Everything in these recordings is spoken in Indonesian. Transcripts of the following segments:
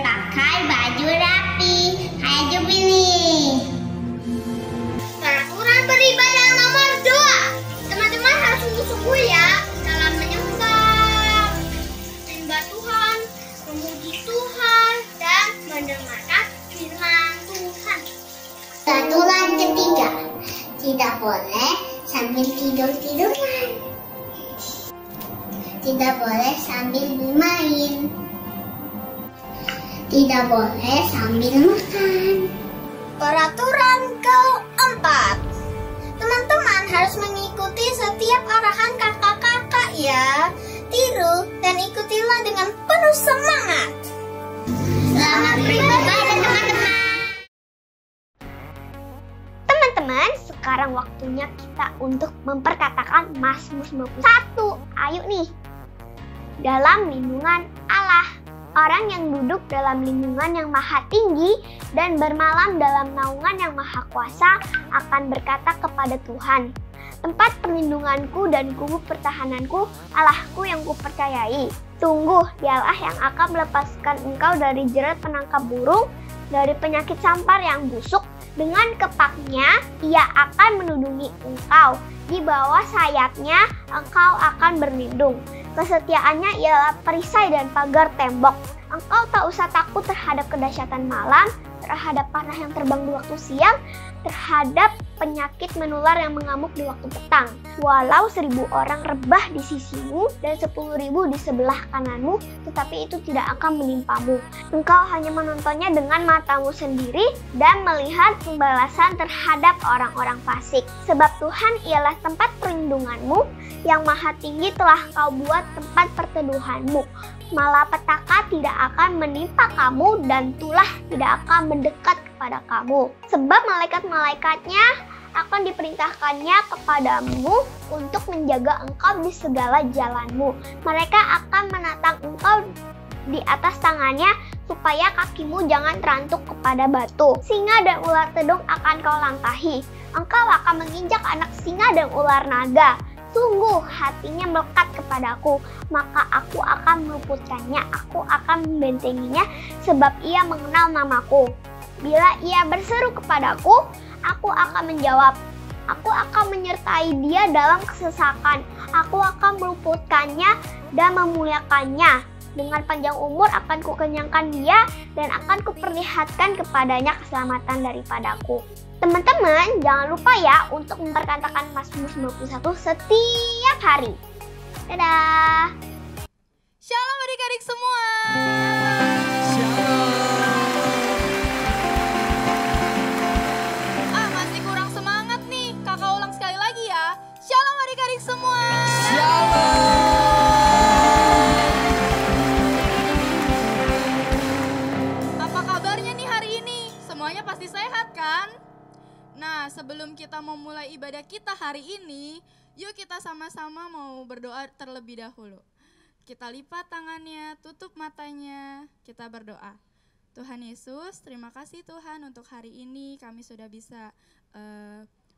pakai baju rapi. Kayak Jubi nih. Peraturan beribadah nomor 2. Teman-teman harus sungguh-sungguh ya dalam menyembah Tuhan, memuji Tuhan, dan mendengarkan firman Tuhan. Peraturan ketiga, tidak boleh sambil tidur-tiduran. Tidak boleh sambil bermain. Tidak boleh sambil makan. Peraturan keempat, teman-teman harus mengikuti setiap arahan kakak-kakak ya. Tiru dan ikutilah dengan penuh semangat. Selamat beribadah teman-teman. Teman-teman, sekarang waktunya kita untuk memperkatakan Mazmur 91. Ayo nih. Dalam lindungan Allah. Orang yang duduk dalam lindungan yang maha tinggi dan bermalam dalam naungan yang maha kuasa akan berkata kepada Tuhan, tempat perlindunganku dan kubu pertahananku, Allahku yang kupercayai. Sungguh, Dialah yang akan melepaskan engkau dari jerat penangkap burung, dari penyakit sampar yang busuk. Dengan kepaknya, ia akan melindungi engkau. Di bawah sayapnya, engkau akan berlindung. Kesetiaannya ialah perisai dan pagar tembok. Engkau tak usah takut terhadap kedahsyatan malam, terhadap panah yang terbang di waktu siang, terhadap penyakit menular yang mengamuk di waktu petang. Walau 1000 orang rebah di sisimu dan 10.000 di sebelah kananmu, tetapi itu tidak akan menimpamu. Engkau hanya menontonnya dengan matamu sendiri dan melihat pembalasan terhadap orang-orang fasik. Sebab Tuhan ialah tempat perlindunganmu, yang maha tinggi telah kau buat tempat perteduhanmu. Malapetaka tidak akan menimpa kamu dan tulah tidak akan mendekat kepada kamu. Sebab malaikat-malaikatnya akan diperintahkannya kepadamu untuk menjaga engkau di segala jalanmu. Mereka akan menatang engkau di atas tangannya supaya kakimu jangan terantuk kepada batu. Singa dan ular tedung akan kau langkahi. Engkau akan menginjak anak singa dan ular naga. Sungguh hatinya melekat kepadaku, maka aku akan meluputkannya, aku akan membentenginya, sebab ia mengenal namaku. Bila ia berseru kepadaku, aku akan menjawab. Aku akan menyertai dia dalam kesesakan, aku akan meluputkannya dan memuliakannya. Dengan panjang umur akan kukenyangkan dia dan akan kuperlihatkan kepadanya keselamatan daripadaku. Teman-teman, jangan lupa ya untuk memperkatakan Mazmur 91 setiap hari. Dadah! Shalom adik-adik semua! Masih kurang semangat nih. Kakak ulang sekali lagi ya. Shalom adik-adik semua! Shalom! Apa kabarnya nih hari ini? Semuanya pasti sehat kan? Nah, sebelum kita memulai ibadah kita hari ini, yuk kita sama-sama mau berdoa terlebih dahulu. Kita lipat tangannya, tutup matanya, kita berdoa. Tuhan Yesus, terima kasih Tuhan untuk hari ini kami sudah bisa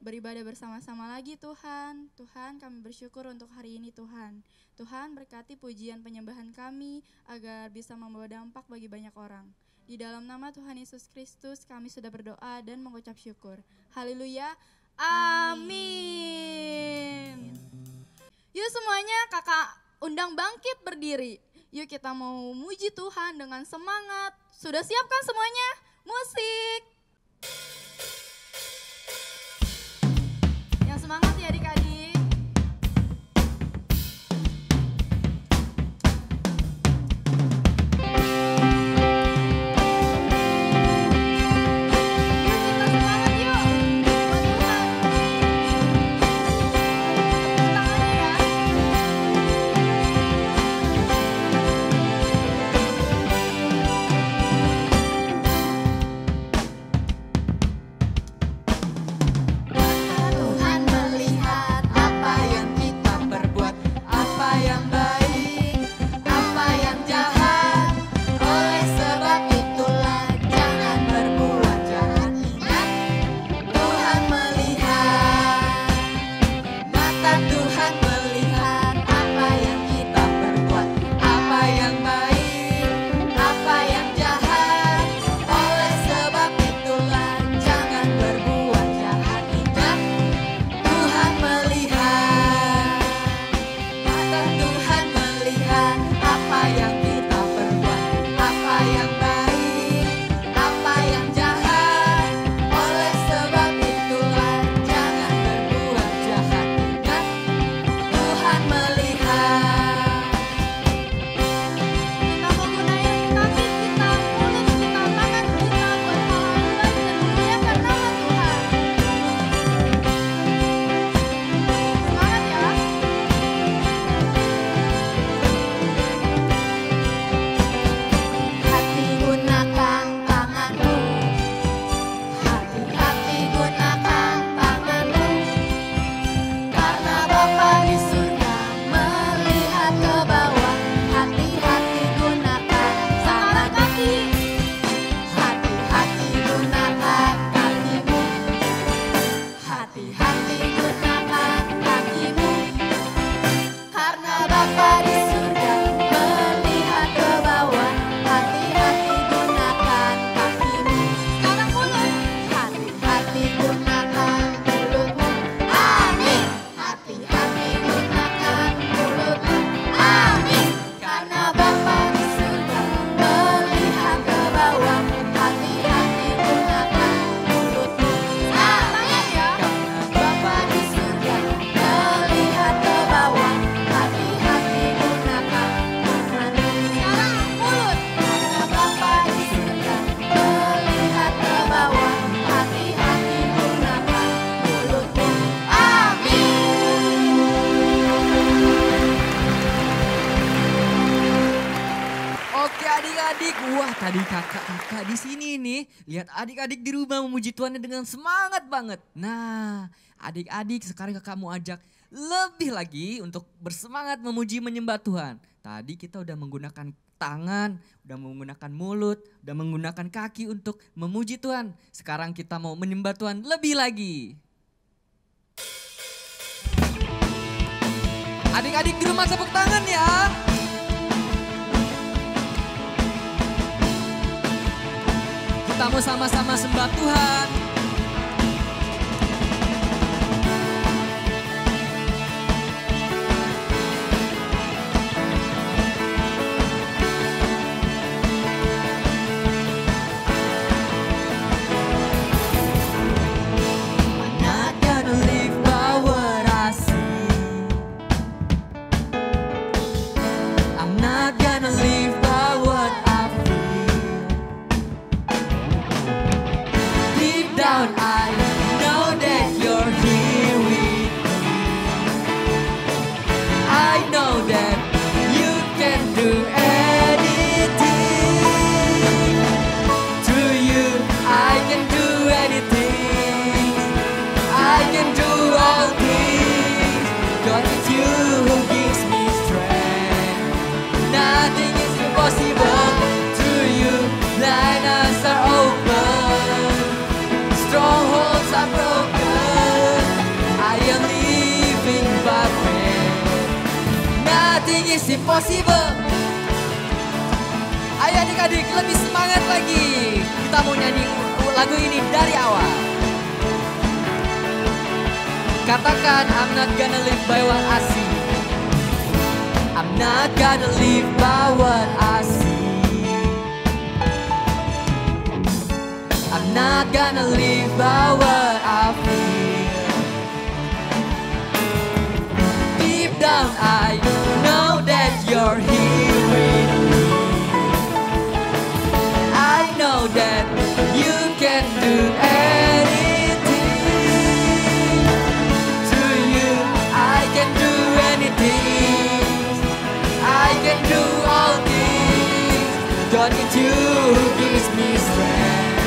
beribadah bersama-sama lagi Tuhan. Tuhan, kami bersyukur untuk hari ini Tuhan. Tuhan berkati pujian penyembahan kami agar bisa membawa dampak bagi banyak orang. Di dalam nama Tuhan Yesus Kristus kami sudah berdoa dan mengucap syukur. Haleluya. Amin. Yuk semuanya kakak undang bangkit berdiri. Yuk kita mau muji Tuhan dengan semangat. Sudah siap kan semuanya? Musik. Yang semangat ya adik-adik. Tuhan melihat adik-adik, kakak-kakak di sini nih. Lihat adik-adik di rumah memuji Tuhan dengan semangat banget. Nah, adik-adik sekarang kakak mau ajak lebih lagi untuk bersemangat memuji menyembah Tuhan. Tadi kita udah menggunakan tangan, udah menggunakan mulut, udah menggunakan kaki untuk memuji Tuhan. Sekarang kita mau menyembah Tuhan lebih lagi. Adik-adik di rumah tepuk tangan ya. Kita mau sama-sama sembah Tuhan. Impossible. Ayo adik-adik lebih semangat lagi. Kita mau nyanyi lagu ini dari awal. Katakan I'm not gonna live by what I see. I'm not gonna live by what I see. I'm not gonna live by what I feel. Deep down I know that you're here with me. I know that you can do anything. Through you I can do anything. I can do all things. God is you who gives me strength.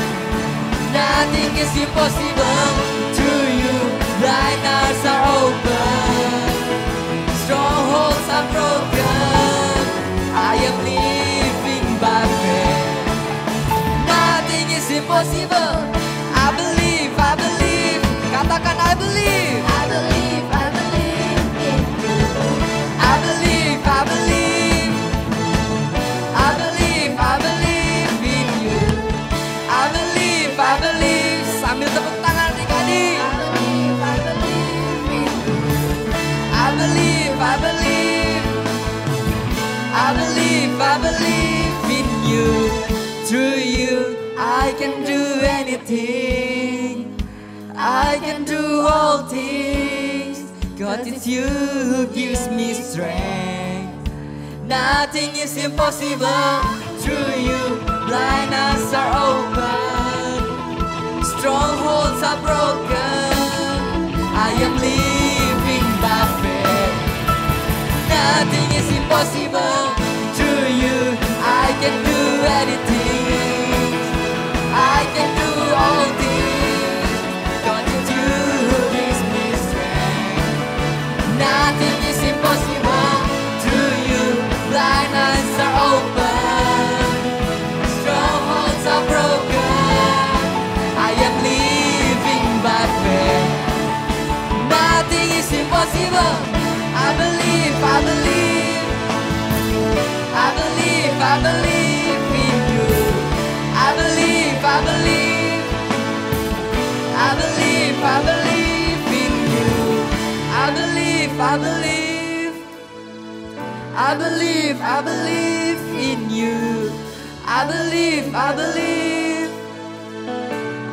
Nothing is impossible. Through you blind eyes are open. Strongholds are broken. I am living by faith. Nothing is impossible. I believe, I believe. Katakan I believe. I believe, I believe in you. I believe, I believe. I believe, I believe in you. I believe, I believe. Sambil tepuk tangan adik-adik. I believe, I believe in you. I believe, I believe. I believe, I believe in you. Through you I can do anything. I can do all things. God, it's you who gives me strength. Nothing is impossible. Through you blind eyes are open. Strongholds are broken. I am living by faith. Nothing is impossible. Through you I can do anything. I can do all things. God, it's you who gives me strength. Nothing is impossible. Through you blind eyes are open. Strongholds are broken. I am living by faith. Nothing is impossible. I believe, I believe. I believe, I believe in you. I believe, I believe. I believe, I believe in you. I believe, I believe. I believe, I believe in you. I believe, I believe.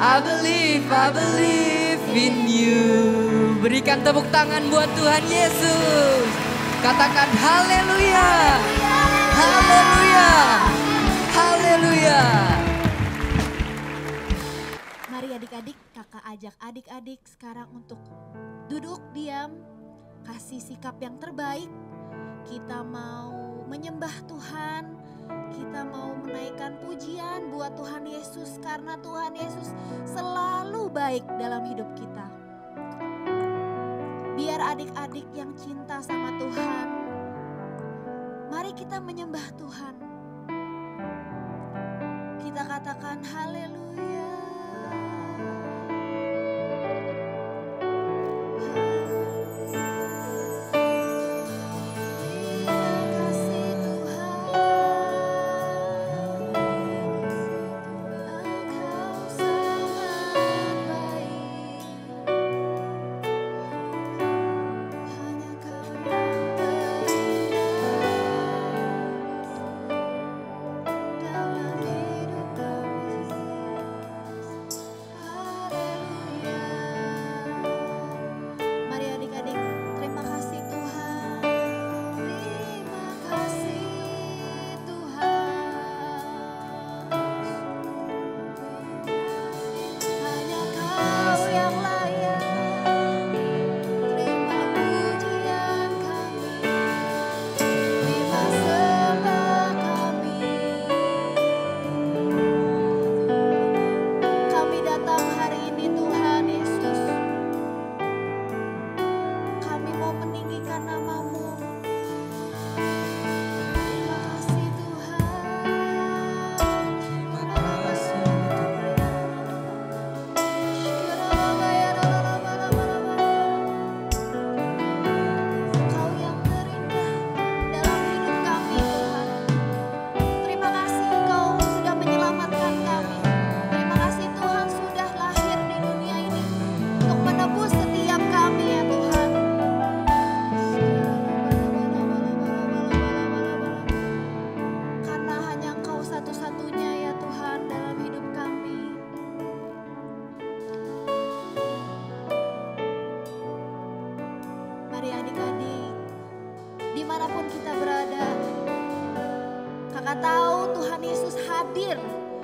I believe, I believe in you. Berikan tepuk tangan buat Tuhan Yesus. Katakan haleluya. Haleluya. Haleluya. Mari adik-adik, kakak ajak adik-adik sekarang untuk duduk diam, kasih sikap yang terbaik. Kita mau menyembah Tuhan Kita mau menaikkan pujian buat Tuhan Yesus karena Tuhan Yesus selalu baik dalam hidup kita. Biar adik-adik yang cinta sama Tuhan, mari kita menyembah Tuhan. Kita katakan haleluya.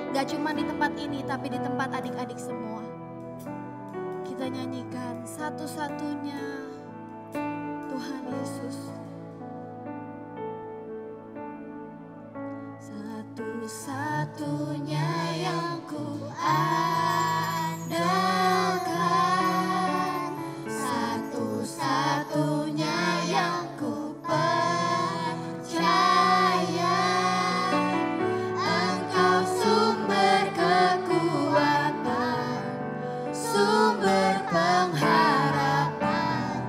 Gak cuma di tempat ini, tapi di tempat adik-adik semua. Kita nyanyikan satu-satunya Tuhan Yesus. Satu-satunya yang ku andalkan, satu-satunya yang ku percaya. Engkau sumber kekuatan, sumber pengharapan,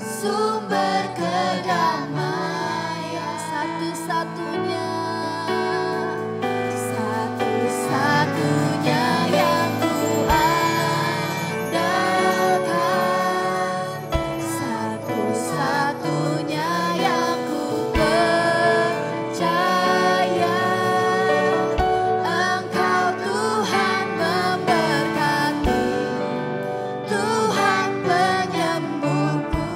sumber kedamaian. Satu-satunya, satu-satunya yang ku andalkan, satu-satunya yang ku percaya. Engkau Tuhan memberkati, Tuhan penyembuhku,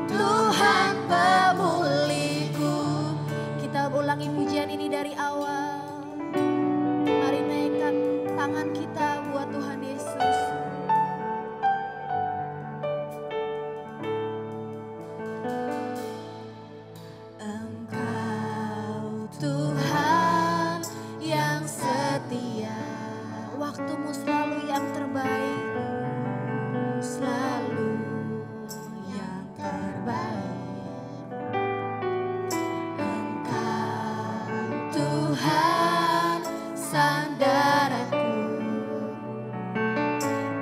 Tuhan pemulihku. Kita ulangi pujian ini dari awal. Mari naikkan tangan kita buat Tuhan Yesus. Engkau Tuhan yang setia, waktumu selalu yang terbaik, selalu yang terbaik. Engkau Tuhan sandaranku,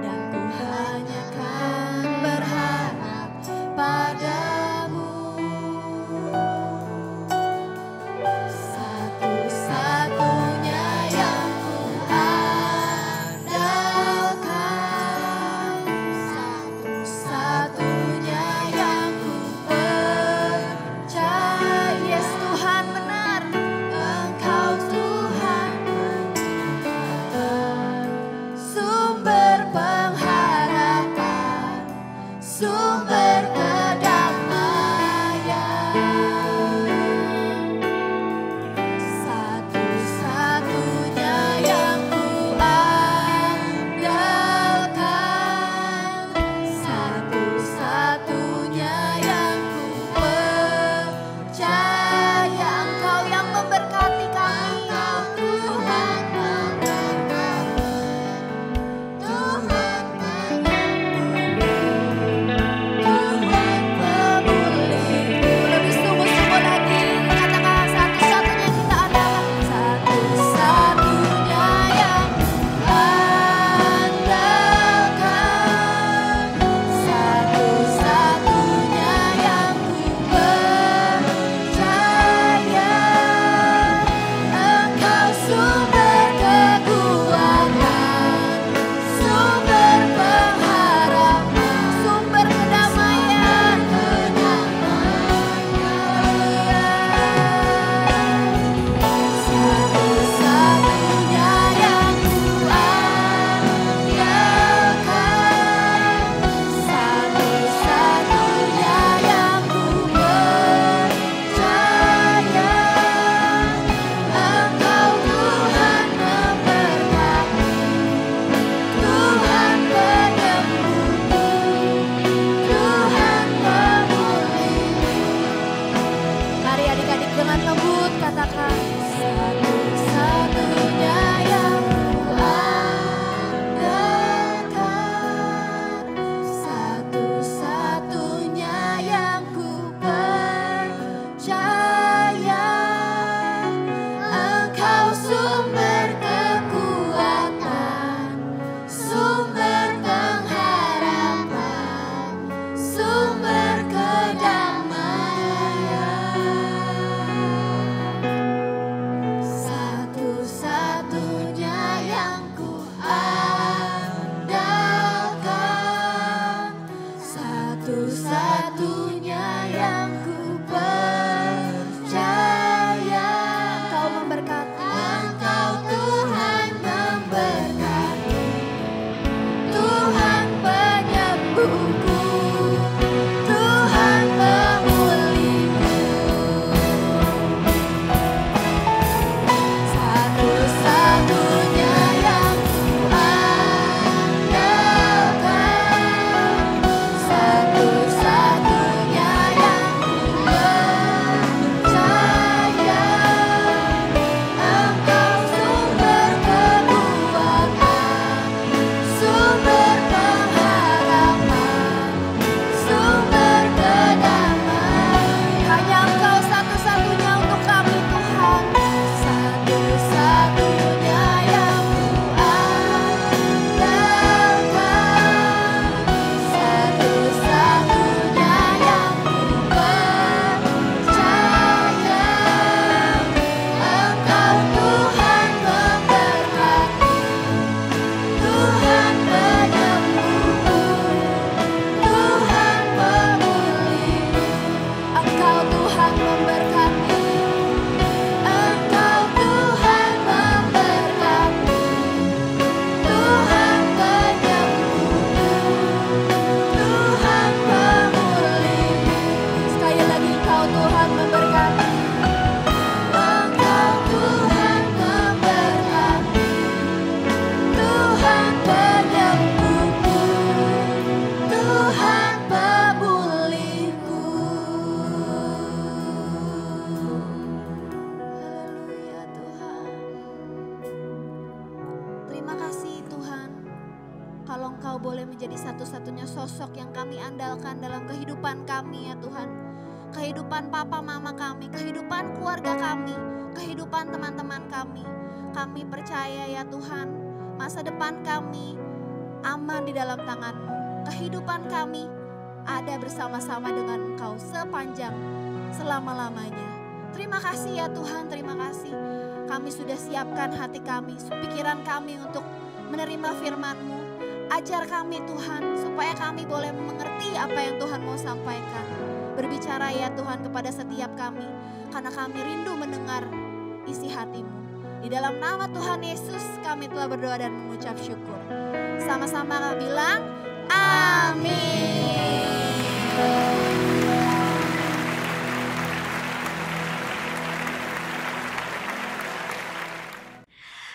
dan ku hanya kan berharap padamu. Satu-satunya yang ku andalkan, satu-satunya yang ku percaya. Yes, Tuhan benar, Engkau Tuhan Terima kasih Tuhan, kalau Engkau boleh menjadi satu-satunya sosok yang kami andalkan dalam kehidupan kami ya Tuhan. Kehidupan papa mama kami, kehidupan keluarga kami, kehidupan teman-teman kami. Kami percaya ya Tuhan, masa depan kami aman di dalam tangan-Mu. Kehidupan kami ada bersama-sama dengan Engkau sepanjang selama-lamanya. Terima kasih ya Tuhan, terima kasih. Kami sudah siapkan hati kami, pikiran kami untuk menerima firman-Mu. Ajar kami Tuhan, supaya kami boleh mengerti apa yang Tuhan mau sampaikan. Berbicara ya Tuhan kepada setiap kami, karena kami rindu mendengar isi hati-Mu. Di dalam nama Tuhan Yesus kami telah berdoa dan mengucap syukur. Sama-sama bilang, amin.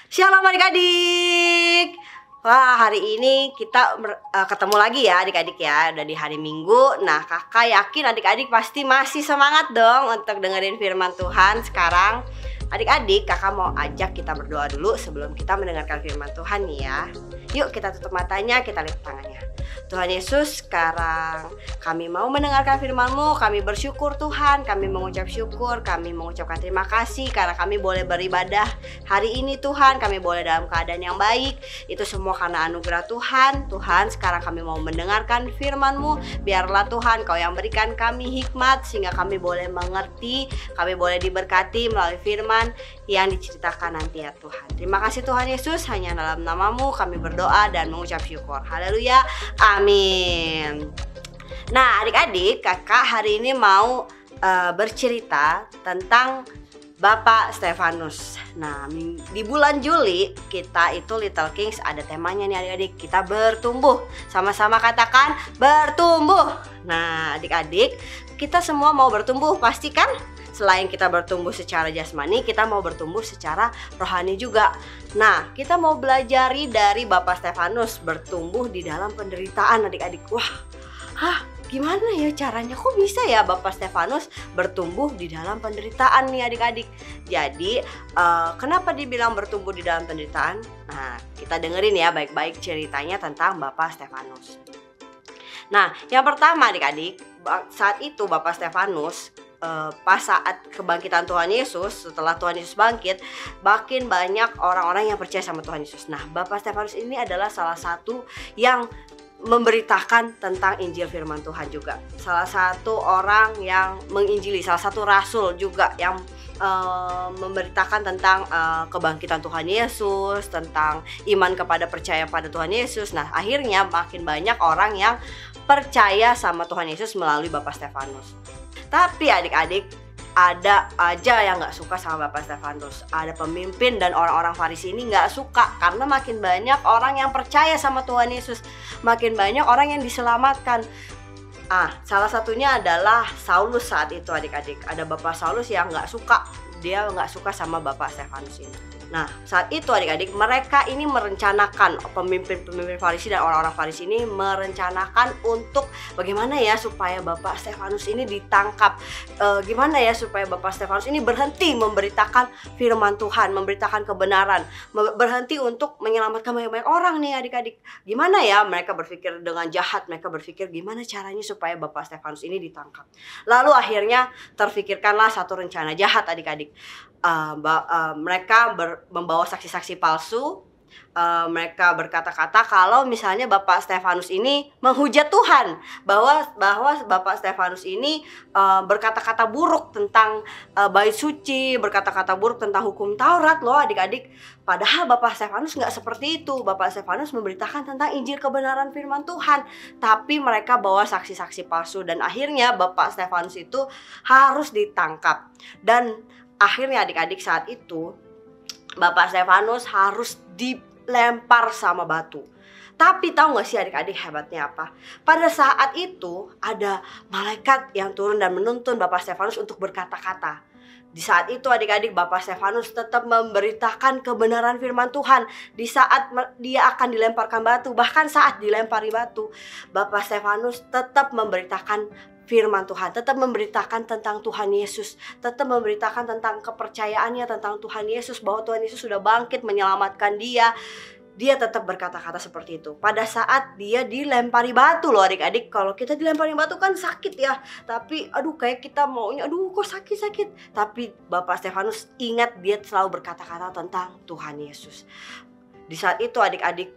Shalom adik-adik. Wah, hari ini kita ketemu lagi ya adik-adik ya. Udah di hari Minggu. Nah, kakak yakin adik-adik pasti masih semangat dong untuk dengerin firman Tuhan sekarang. Adik-adik, kakak mau ajak kita berdoa dulu sebelum kita mendengarkan firman Tuhan nih ya. Yuk kita tutup matanya, kita lipat tangannya. Tuhan Yesus, sekarang kami mau mendengarkan firman-Mu. Kami bersyukur Tuhan, kami mengucap syukur, kami mengucapkan terima kasih karena kami boleh beribadah hari ini Tuhan. Kami boleh dalam keadaan yang baik. Itu semua karena anugerah Tuhan. Tuhan, sekarang kami mau mendengarkan firman-Mu. Biarlah Tuhan Kau yang berikan kami hikmat sehingga kami boleh mengerti, kami boleh diberkati melalui firman yang diceritakan nanti ya Tuhan. Terima kasih Tuhan Yesus, hanya dalam nama-Mu kami berdoa dan mengucap syukur. Haleluya, amin. Nah adik-adik, kakak hari ini mau bercerita tentang Bapak Stefanus. Nah di bulan Juli kita itu Little Kings ada temanya nih adik-adik. Kita bertumbuh, sama-sama katakan bertumbuh. Nah adik-adik, kita semua mau bertumbuh pasti kan? Selain kita bertumbuh secara jasmani, kita mau bertumbuh secara rohani juga. Nah, kita mau belajari dari Bapak Stefanus bertumbuh di dalam penderitaan adik-adik. Wah, gimana ya caranya? Kok bisa ya Bapak Stefanus bertumbuh di dalam penderitaan nih adik-adik? Jadi, kenapa dibilang bertumbuh di dalam penderitaan? Nah, kita dengerin ya baik-baik ceritanya tentang Bapak Stefanus. Nah, yang pertama adik-adik, saat itu Bapak Stefanus pas saat kebangkitan Tuhan Yesus, setelah Tuhan Yesus bangkit, makin banyak orang-orang yang percaya sama Tuhan Yesus. Nah, Bapak Stefanus ini adalah salah satu yang memberitakan tentang Injil firman Tuhan juga. Salah satu orang yang menginjili, salah satu rasul juga yang memberitakan tentang kebangkitan Tuhan Yesus, tentang iman kepada percaya pada Tuhan Yesus. Nah, akhirnya makin banyak orang yang percaya sama Tuhan Yesus melalui Bapak Stefanus. Tapi adik-adik, ada aja yang gak suka sama Bapak Stefanus. Ada pemimpin dan orang-orang Farisi ini gak suka karena makin banyak orang yang percaya sama Tuhan Yesus, makin banyak orang yang diselamatkan. Salah satunya adalah Saulus saat itu adik-adik. Ada Bapak Saulus yang gak suka, dia gak suka sama Bapak Stefanus ini. Nah saat itu adik-adik, mereka ini merencanakan, pemimpin-pemimpin Farisi dan orang-orang Farisi ini merencanakan untuk bagaimana ya supaya Bapak Stefanus ini ditangkap, gimana ya supaya Bapak Stefanus ini berhenti memberitakan firman Tuhan, memberitakan kebenaran, berhenti untuk menyelamatkan banyak-banyak orang nih adik-adik. Gimana ya, mereka berpikir dengan jahat, mereka berpikir gimana caranya supaya Bapak Stefanus ini ditangkap. Lalu akhirnya terfikirkanlah satu rencana jahat adik-adik. Mereka membawa saksi-saksi palsu. Mereka berkata-kata kalau misalnya Bapak Stefanus ini menghujat Tuhan, bahwa Bapak Stefanus ini berkata-kata buruk tentang bait suci, berkata-kata buruk tentang hukum Taurat loh adik-adik. Padahal Bapak Stefanus nggak seperti itu. Bapak Stefanus memberitakan tentang Injil kebenaran firman Tuhan, tapi mereka bawa saksi-saksi palsu dan akhirnya Bapak Stefanus itu harus ditangkap. Dan akhirnya adik-adik saat itu Bapak Stefanus harus dilempar sama batu. Tapi tahu gak sih adik-adik hebatnya apa? Pada saat itu ada malaikat yang turun dan menuntun Bapak Stefanus untuk berkata-kata. Di saat itu adik-adik, Bapak Stefanus tetap memberitakan kebenaran firman Tuhan. Di saat dia akan dilemparkan batu, bahkan saat dilempari batu, Bapak Stefanus tetap memberitakan firman Tuhan, tetap memberitakan tentang Tuhan Yesus, tetap memberitakan tentang kepercayaannya tentang Tuhan Yesus, bahwa Tuhan Yesus sudah bangkit menyelamatkan dia. dia tetap berkata-kata seperti itu. Pada saat dia dilempari batu loh adik-adik. Kalau kita dilempari batu kan sakit ya. Tapi aduh kayak kita maunya aduh kok sakit-sakit. Tapi Bapak Stefanus ingat dia selalu berkata-kata tentang Tuhan Yesus. Di saat itu adik-adik,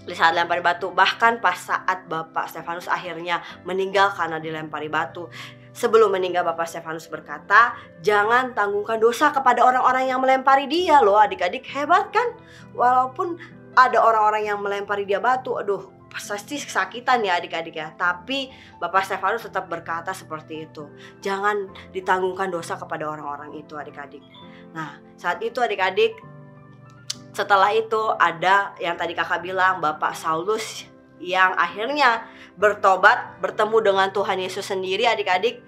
di saat lempari batu, bahkan pas saat Bapak Stefanus akhirnya meninggal karena dilempari batu, sebelum meninggal Bapak Stefanus berkata, jangan tanggungkan dosa kepada orang-orang yang melempari dia loh adik-adik. Hebat kan? Walaupun ada orang-orang yang melempari dia batu, aduh pasti kesakitan ya adik-adik ya. Tapi Bapak Stefanus tetap berkata seperti itu. Jangan ditanggungkan dosa kepada orang-orang itu adik-adik. Nah saat itu adik-adik, setelah itu ada yang tadi kakak bilang, Bapak Saulus yang akhirnya bertobat, bertemu dengan Tuhan Yesus sendiri adik-adik.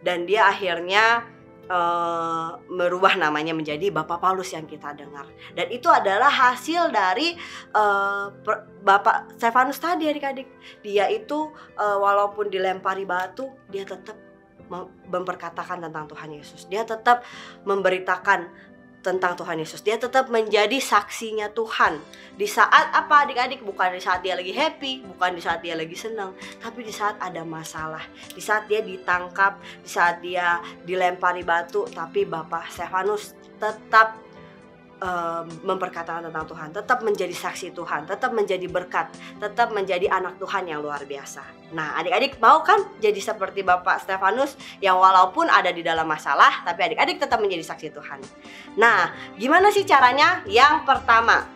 Dan dia akhirnya merubah namanya menjadi Bapak Paulus yang kita dengar. Dan itu adalah hasil dari Bapak Stefanus tadi adik-adik. Dia itu walaupun dilempari batu, dia tetap memperkatakan tentang Tuhan Yesus. Dia tetap memberitakan tentang Tuhan Yesus. Dia tetap menjadi saksinya Tuhan. Di saat apa adik-adik? Bukan di saat dia lagi happy, bukan di saat dia lagi senang, tapi di saat ada masalah, di saat dia ditangkap, di saat dia dilempari batu. Tapi Bapak Stefanus tetap memperkatakan tentang Tuhan, tetap menjadi saksi Tuhan, tetap menjadi berkat, tetap menjadi anak Tuhan yang luar biasa. Nah adik-adik mau kan jadi seperti Bapak Stefanus yang walaupun ada di dalam masalah, tapi adik-adik tetap menjadi saksi Tuhan. Nah gimana sih caranya? Yang pertama,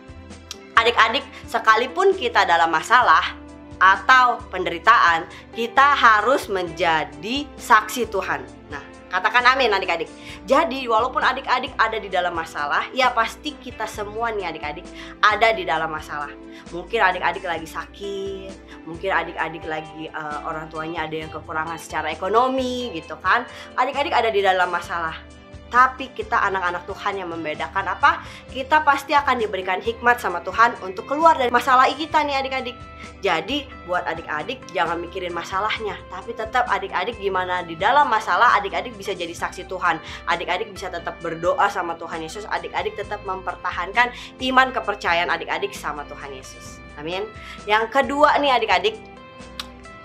adik-adik sekalipun kita dalam masalah atau penderitaan, kita harus menjadi saksi Tuhan. Nah katakan amin adik-adik. Jadi walaupun adik-adik ada di dalam masalah, ya pasti kita semua nih adik-adik ada di dalam masalah. Mungkin adik-adik lagi sakit, mungkin adik-adik lagi orang tuanya ada yang kekurangan secara ekonomi gitu kan. Adik-adik ada di dalam masalah. Tapi kita anak-anak Tuhan yang membedakan apa? Kita pasti akan diberikan hikmat sama Tuhan untuk keluar dari masalah kita nih adik-adik. Jadi buat adik-adik jangan mikirin masalahnya, tapi tetap adik-adik gimana di dalam masalah adik-adik bisa jadi saksi Tuhan. Adik-adik bisa tetap berdoa sama Tuhan Yesus. Adik-adik tetap mempertahankan iman kepercayaan adik-adik sama Tuhan Yesus. Amin. Yang kedua nih adik-adik,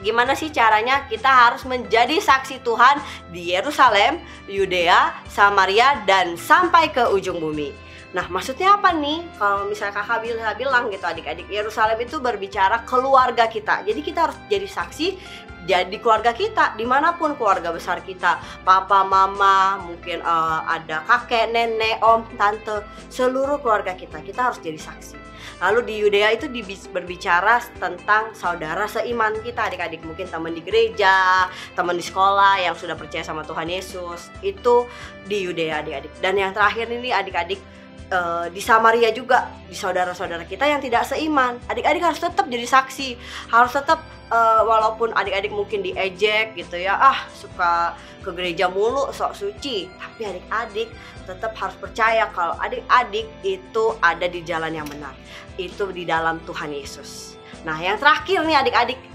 gimana sih caranya kita harus menjadi saksi Tuhan di Yerusalem, Yudea, Samaria, dan sampai ke ujung bumi. Nah maksudnya apa nih? Kalau misalnya kakak bilang gitu adik-adik, Yerusalem itu berbicara keluarga kita. Jadi kita harus jadi saksi jadi keluarga kita, dimanapun keluarga besar kita, papa, mama, mungkin ada kakek, nenek, om, tante, seluruh keluarga kita harus jadi saksi. Lalu di Yudea itu berbicara tentang saudara seiman kita adik-adik. Mungkin teman di gereja, teman di sekolah yang sudah percaya sama Tuhan Yesus. Itu di Yudea adik-adik. Dan yang terakhir ini adik-adik, di Samaria juga, di saudara-saudara kita yang tidak seiman. Adik-adik harus tetap jadi saksi. Harus tetap walaupun adik-adik mungkin diejek gitu ya, suka ke gereja mulu, sok suci. Tapi adik-adik tetap harus percaya kalau adik-adik itu ada di jalan yang benar. Itu di dalam Tuhan Yesus. Nah yang terakhir nih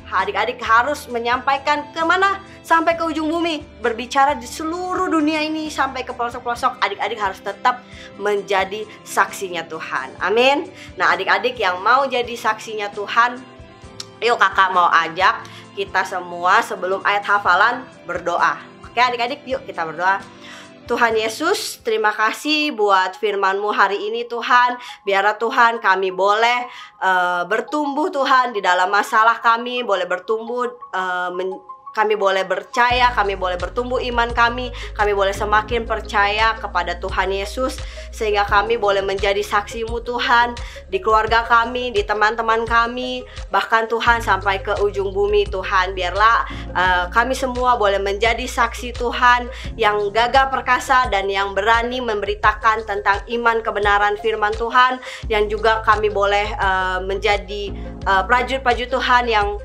adik-adik harus menyampaikan kemana? Sampai ke ujung bumi. Berbicara di seluruh dunia ini sampai ke pelosok-pelosok. Adik-adik harus tetap menjadi saksinya Tuhan. Amin. Nah adik-adik yang mau jadi saksinya Tuhan, yuk kakak mau ajak kita semua sebelum ayat hafalan berdoa. Oke adik-adik, yuk kita berdoa. Tuhan Yesus, terima kasih buat firman-Mu hari ini Tuhan. Biarlah Tuhan kami boleh bertumbuh Tuhan di dalam masalah kami, boleh bertumbuh, kami boleh percaya, kami boleh bertumbuh iman kami boleh semakin percaya kepada Tuhan Yesus. Sehingga kami boleh menjadi saksi-Mu Tuhan di keluarga kami, di teman-teman kami, bahkan Tuhan sampai ke ujung bumi Tuhan. Biarlah kami semua boleh menjadi saksi Tuhan yang gagah perkasa dan yang berani memberitakan tentang iman kebenaran firman Tuhan. Yang juga kami boleh menjadi prajurit-prajurit Tuhan yang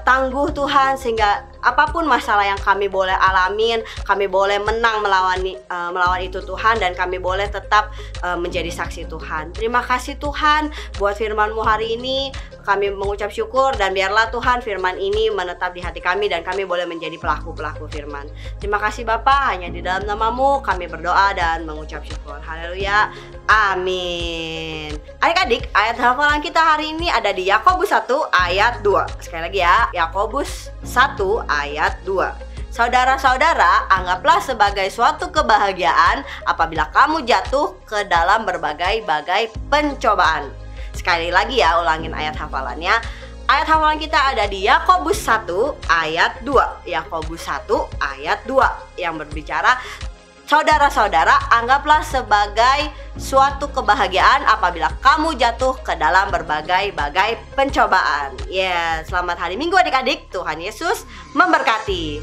tangguh Tuhan, sehingga apapun masalah yang kami boleh alamin, kami boleh menang melawan itu Tuhan, dan kami boleh tetap menjadi saksi Tuhan. Terima kasih Tuhan buat firman-Mu hari ini. Kami mengucap syukur, dan biarlah Tuhan firman ini menetap di hati kami dan kami boleh menjadi pelaku-pelaku firman. Terima kasih Bapa, hanya di dalam nama-Mu kami berdoa dan mengucap syukur. Haleluya. Amin. Adik-adik, ayat hafalan kita hari ini ada di Yakobus 1 ayat 2. Sekali lagi ya, Yakobus 1 ayat 2. Saudara-saudara, anggaplah sebagai suatu kebahagiaan apabila kamu jatuh ke dalam berbagai-bagai pencobaan. Sekali lagi ya, ulangin ayat hafalannya. Ayat hafalan kita ada di Yakobus 1 ayat 2. Yakobus 1 ayat 2 yang berbicara, saudara-saudara, anggaplah sebagai suatu kebahagiaan apabila kamu jatuh ke dalam berbagai-bagai pencobaan. Selamat hari Minggu adik-adik. Tuhan Yesus memberkati.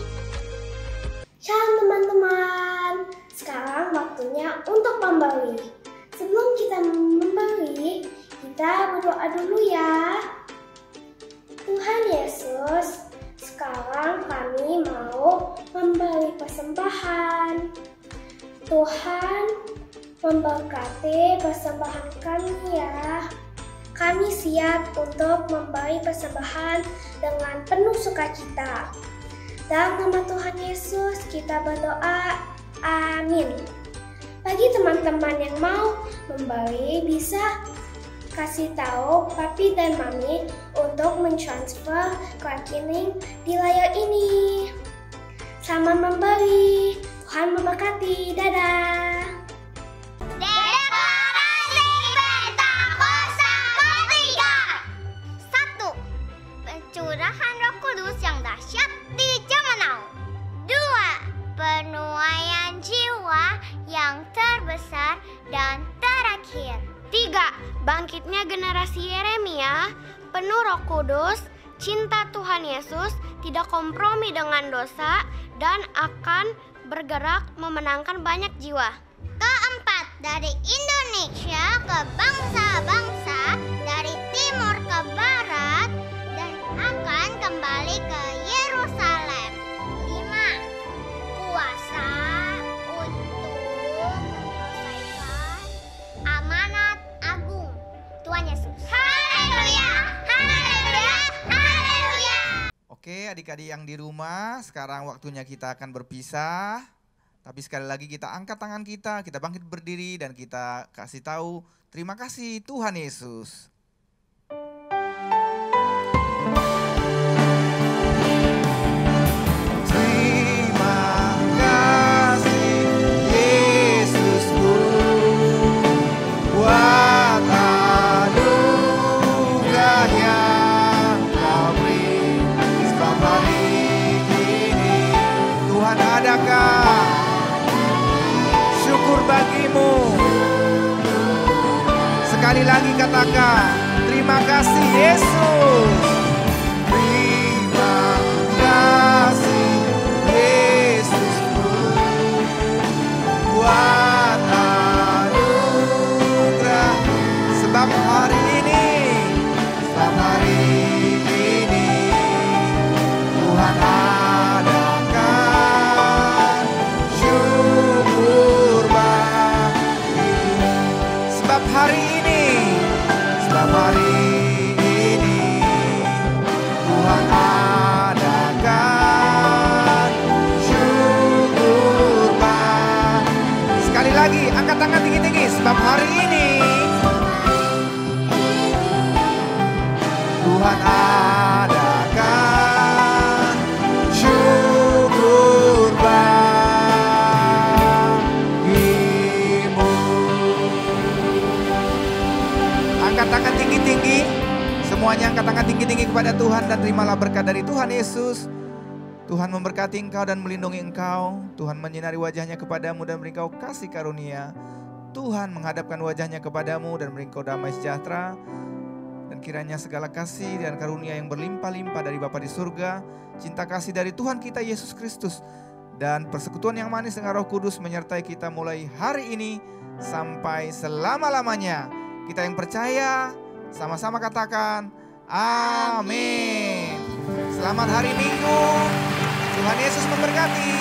Shalom teman-teman. Sekarang waktunya untuk membeli. Sebelum kita membeli, kita berdoa dulu ya. Tuhan Yesus, sekarang kami mau memberi persembahan. Tuhan memberkati persembahan kami ya. Kami siap untuk memberi persembahan dengan penuh sukacita. Dalam nama Tuhan Yesus kita berdoa, amin. Bagi teman-teman yang mau memberi, bisa kasih tahu papi dan mami untuk mentransfer ke rekening di layar ini. Selamat memberi. Tuhan memberkati. Dadah. Deklarasi Pentakosta ketiga. 1. Pencurahan Roh Kudus yang dahsyat di zaman now. 2. Penuaian jiwa yang terbesar dan terakhir. 3. Bangkitnya generasi Yeremia, penuh Roh Kudus, cinta Tuhan Yesus, tidak kompromi dengan dosa, dan akan bergerak memenangkan banyak jiwa. 4. Dari Indonesia ke bangsa-bangsa, dari timur ke barat, dan akan kembali ke Yerusalem. 5. Kuasa untuk menyelesaikan amanat agung Tuhan Yesus. Haleluya, haleluya, haleluya. Oke, adik-adik yang di rumah, sekarang waktunya kita akan berpisah. Tapi sekali lagi kita angkat tangan kita bangkit berdiri dan kita kasih tahu terima kasih Tuhan Yesus. Syukur bagimu. Sekali lagi katakan, terima kasih Yesus. Terima kasih Yesus buat anugerah. Sebab hari ini Tuhan adakan syukur bagi. Sebab hari ini Tuhan adakan syukur bagi. Sekali lagi angkat tangan tinggi-tinggi. Sebab hari ini Tuhan adakan syukur bagimu. Angkat tangan tinggi-tinggi. Semuanya angkat tangan tinggi-tinggi kepada Tuhan dan terimalah berkat dari Tuhan Yesus. Tuhan memberkati engkau dan melindungi engkau. Tuhan menyinari wajahnya kepadamu dan beri engkau kasih karunia. Tuhan menghadapkan wajahnya kepadamu dan beri engkau damai sejahtera. Dan kiranya segala kasih dan karunia yang berlimpah-limpah dari Bapa di surga, cinta kasih dari Tuhan kita Yesus Kristus, dan persekutuan yang manis dengan Roh Kudus menyertai kita mulai hari ini sampai selama-lamanya. Kita yang percaya sama-sama katakan amin. Selamat hari Minggu. Tuhan Yesus memberkati.